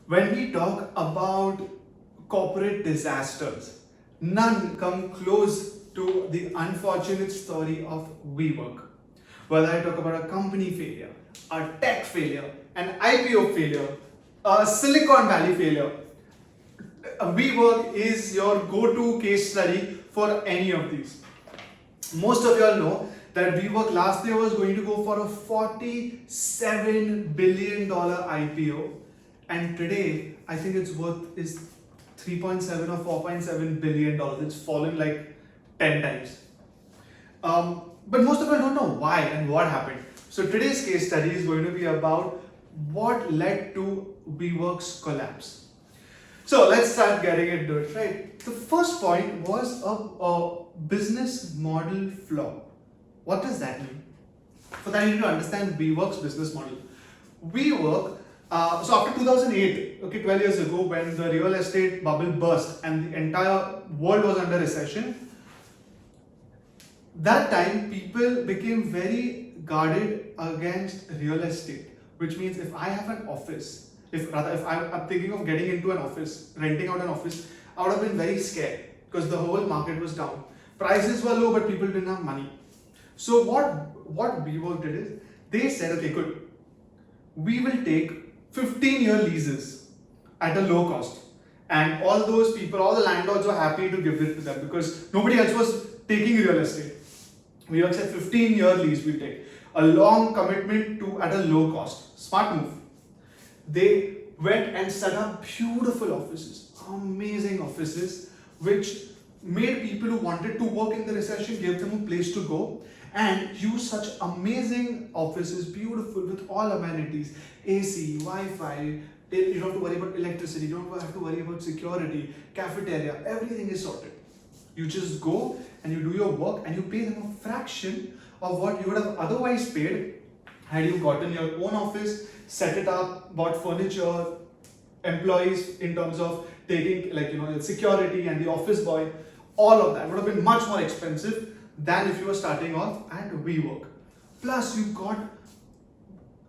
When we talk about corporate disasters, none come close to the unfortunate story of WeWork. Whether I talk about a company failure, a tech failure, an IPO failure, a Silicon Valley failure, WeWork is your go-to case study for any of these. Most of you all know that WeWork last year was going to go for a $47 billion IPO, and today I think its worth is 3.7 or 4.7 billion dollars. It's fallen like 10 times. But most of you don't know why and what happened. So today's case study is going to be about what led to WeWork's collapse. So let's start getting into it, right? The first point was a business model flaw. What does that mean? For that, you need to understand WeWork's business model. WeWork, so after 2008, okay, 12 years ago, when the real estate bubble burst and the entire world was under recession, that time people became very guarded against real estate, which means if I have an office, if I'm thinking of getting into an office, renting out an office, I would have been very scared because the whole market was down. Prices were low, but people didn't have money. So what WeWork did is they said, okay, good, we will take 15-year leases at a low cost. And all those people, all the landlords were happy to give it to them because nobody else was taking real estate. WeWork said 15-year lease we take. A long commitment to at a low cost. Smart move. They went and set up beautiful offices, amazing offices, which made people who wanted to work in the recession, gave them a place to go and use such amazing offices, beautiful with all amenities, AC, Wi-Fi, you don't have to worry about electricity, you don't have to worry about security, cafeteria, everything is sorted. You just go and you do your work and you pay them a fraction of what you would have otherwise paid had you gotten your own office, set it up, bought furniture, employees in terms of taking security and the office boy. All of that would have been much more expensive than if you were starting off at WeWork. Plus, if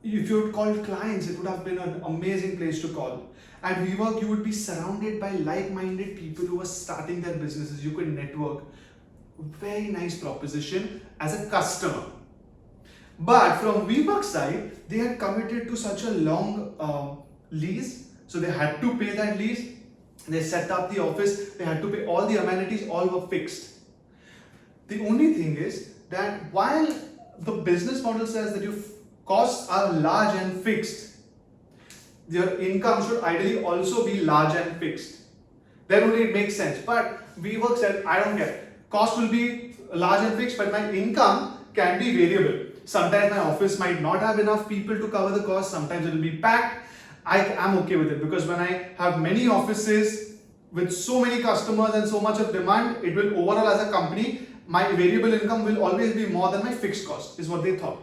you had called clients, it would have been an amazing place to call. At WeWork, you would be surrounded by like-minded people who were starting their businesses. You could network. Very nice proposition as a customer. But from WeWork's side, they had committed to such a long lease, so they had to pay that lease. They set up the office, they had to pay all the amenities, all were fixed. The only thing is that while the business model says that your costs are large and fixed, your income should ideally also be large and fixed. Then only it makes sense. But WeWork said, I don't care. Cost will be large and fixed, but my income can be variable. Sometimes my office might not have enough people to cover the cost. Sometimes it will be packed. I am okay with it because when I have many offices with so many customers and so much of demand, it will overall as a company, my variable income will always be more than my fixed cost, is what they thought.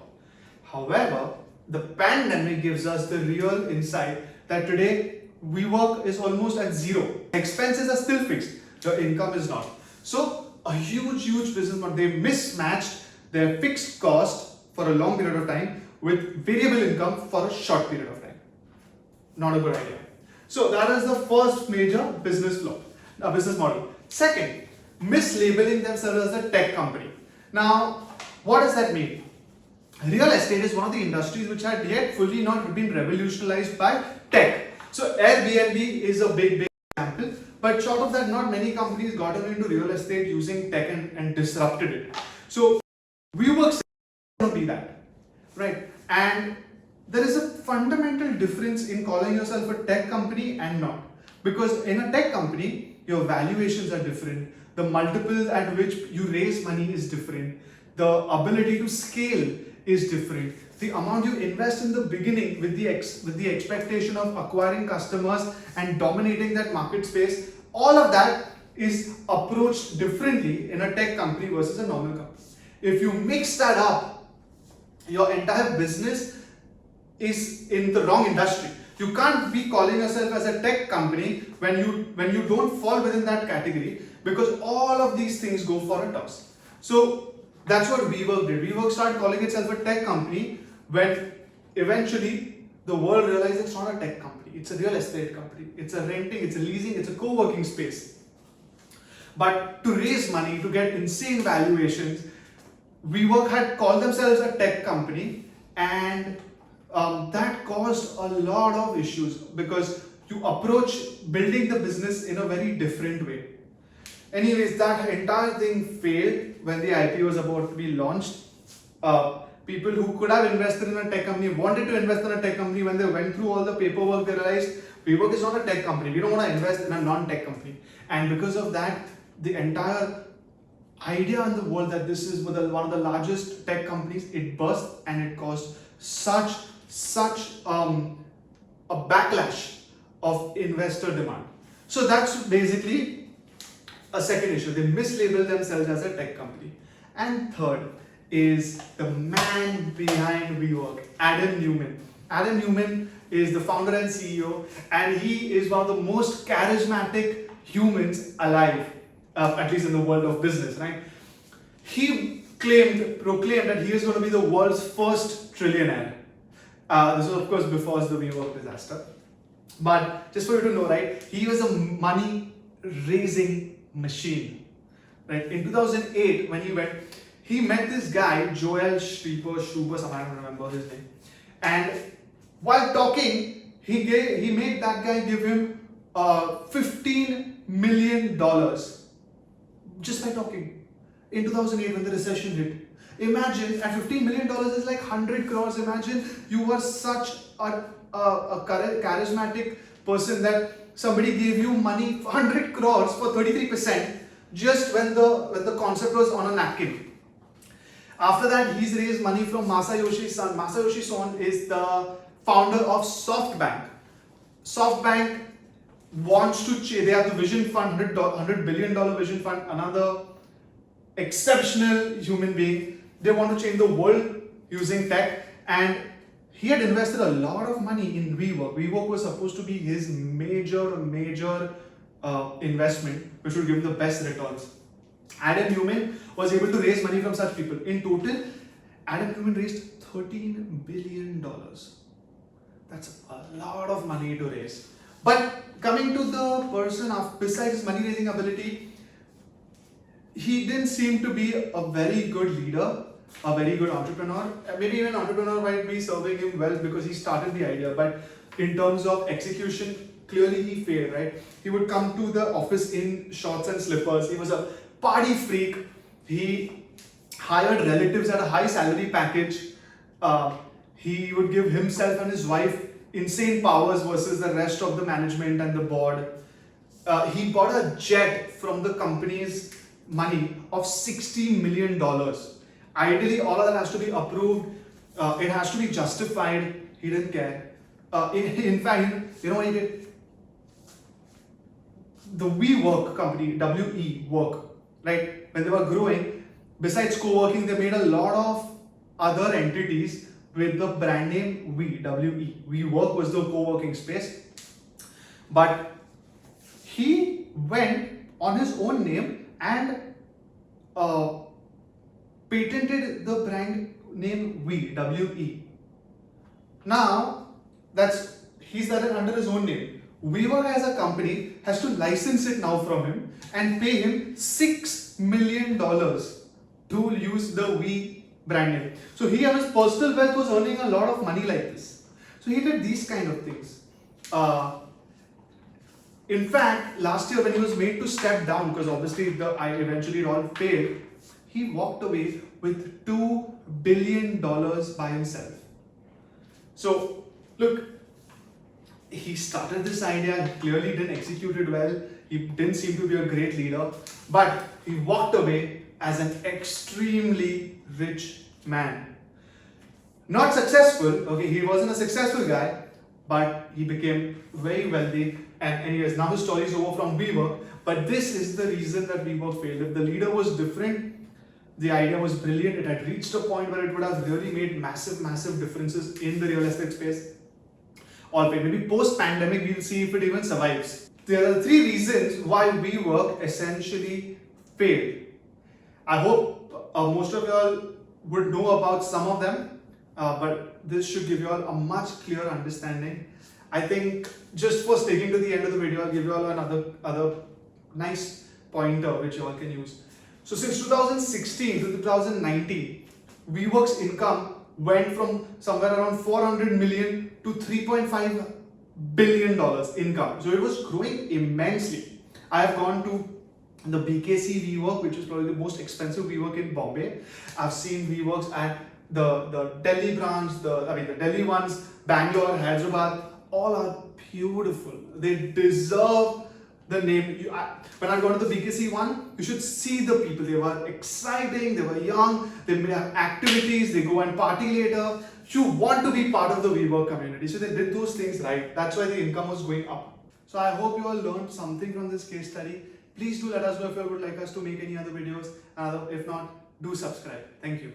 However, the pandemic gives us the real insight that today WeWork is almost at zero. Expenses are still fixed, the income is not. So a huge business model, they mismatched their fixed cost for a long period of time with variable income for a short period of time. Not a good idea. So that is the first major business model. Second, mislabeling themselves as a tech company. Now, what does that mean? Real estate is one of the industries which had yet fully not been revolutionized by tech. So Airbnb is a big example, but short of that, not many companies got into real estate using tech and disrupted it. So WeWork said to be that, right? And there is a fundamental difference in calling yourself a tech company and not. Because in a tech company, your valuations are different. The multiples at which you raise money is different. The ability to scale is different. The amount you invest in the beginning with the expectation of acquiring customers and dominating that market space, all of that is approached differently in a tech company versus a normal company. If you mix that up, your entire business is in the wrong industry. You can't be calling yourself as a tech company when you don't fall within that category, because all of these things go for a toss. So that's what WeWork did. WeWork started calling itself a tech company when eventually the world realized it's not a tech company. company. It's a real estate company. It's a renting, it's a leasing, it's a co-working space. But to raise money, to get insane valuations, WeWork had called themselves a tech company, and that caused a lot of issues because you approach building the business in a very different way. Anyways, that entire thing failed when the IPO was about to be launched. People who could have invested in a tech company wanted to invest in a tech company. When they went through all the paperwork, they realized WeWork is not a tech company. We don't want to invest in a non-tech company. And because of that, the entire idea in the world that this is one of the largest tech companies, it burst, and it caused such a backlash of investor demand. So that's basically a second issue. They mislabeled themselves as a tech company. And third is the man behind WeWork, Adam Neumann. Adam Neumann is the founder and CEO, and he is one of the most charismatic humans alive, at least in the world of business, right? He proclaimed that he is going to be the world's first trillionaire. This was, of course, before the WeWork disaster. But just for you to know, right, he was a money-raising machine. Right? In 2008, when he met this guy, Joel Schreiber, I don't remember his name. And while talking, he made that guy give him $15 million just by talking. In 2008, when the recession hit. Imagine, at $15 million is like 100 crores. Imagine you were such a charismatic person that somebody gave you money, 100 crores for 33%, just when the concept was on a napkin. After that, he's raised money from Masayoshi Son. Masayoshi Son is the founder of SoftBank. SoftBank wants to change. They have the Vision Fund, $100 billion Vision Fund, another exceptional human being. They want to change the world using tech, and he had invested a lot of money in WeWork. WeWork was supposed to be his major investment, which would give him the best returns. Adam Neumann was able to raise money from such people. In total, Adam Neumann raised $13 billion. That's a lot of money to raise. But coming to the person, besides his money raising ability, he didn't seem to be a very good leader, a very good entrepreneur. Maybe even an entrepreneur might be serving him well because he started the idea, but in terms of execution, clearly he failed, right? He would come to the office in shorts and slippers. He was a party freak. He hired relatives at a high salary package. He would give himself and his wife insane powers versus the rest of the management and the board. He bought a jet from the company's money of $60 million. Ideally, all of that has to be approved. It has to be justified. He didn't care. In fact, you know what he did? The WeWork company, WE Work, right? When they were growing, besides co-working, they made a lot of other entities with the brand name WE. WeWork was the co-working space. But he went on his own name and patented the brand name WE. Now, he's done it under his own name. WeWork as a company has to license it now from him and pay him $6 million to use the WE brand name. So he on his personal wealth was earning a lot of money like this. So he did these kind of things. In fact, last year when he was made to step down, because obviously eventually it all failed, he walked away with $2 billion by himself. So look, he started this idea, he clearly didn't execute it well, he didn't seem to be a great leader, but he walked away as an extremely rich man. Not successful, okay, he wasn't a successful guy, but he became very wealthy. And anyways, now his story is over from WeWork, but this is the reason that WeWork failed. If the leader was different, the idea was brilliant, it had reached a point where it would have really made massive differences in the real estate space. Or maybe post-pandemic, we'll see if it even survives. There are 3 reasons why WeWork essentially failed. I hope most of y'all would know about some of them, but this should give you all a much clearer understanding. I think just for sticking to the end of the video, I'll give you all another nice pointer which you all can use. So since 2016 to 2019, WeWork's income went from somewhere around 400 million to 3.5 billion dollars income. So it was growing immensely. I have gone to the BKC WeWork, which is probably the most expensive WeWork in Bombay. I've seen WeWorks at the Delhi branch, the Delhi ones, Bangalore, Hyderabad, all are beautiful. They deserve the name. When I go to the BKC one, you should see the people. They were exciting, they were young, they may have activities, they go and party later. You want to be part of the WeWork community. So they did those things right. That's why the income was going up. So I hope you all learned something from this case study. Please do let us know if you would like us to make any other videos. If not, do subscribe. Thank you.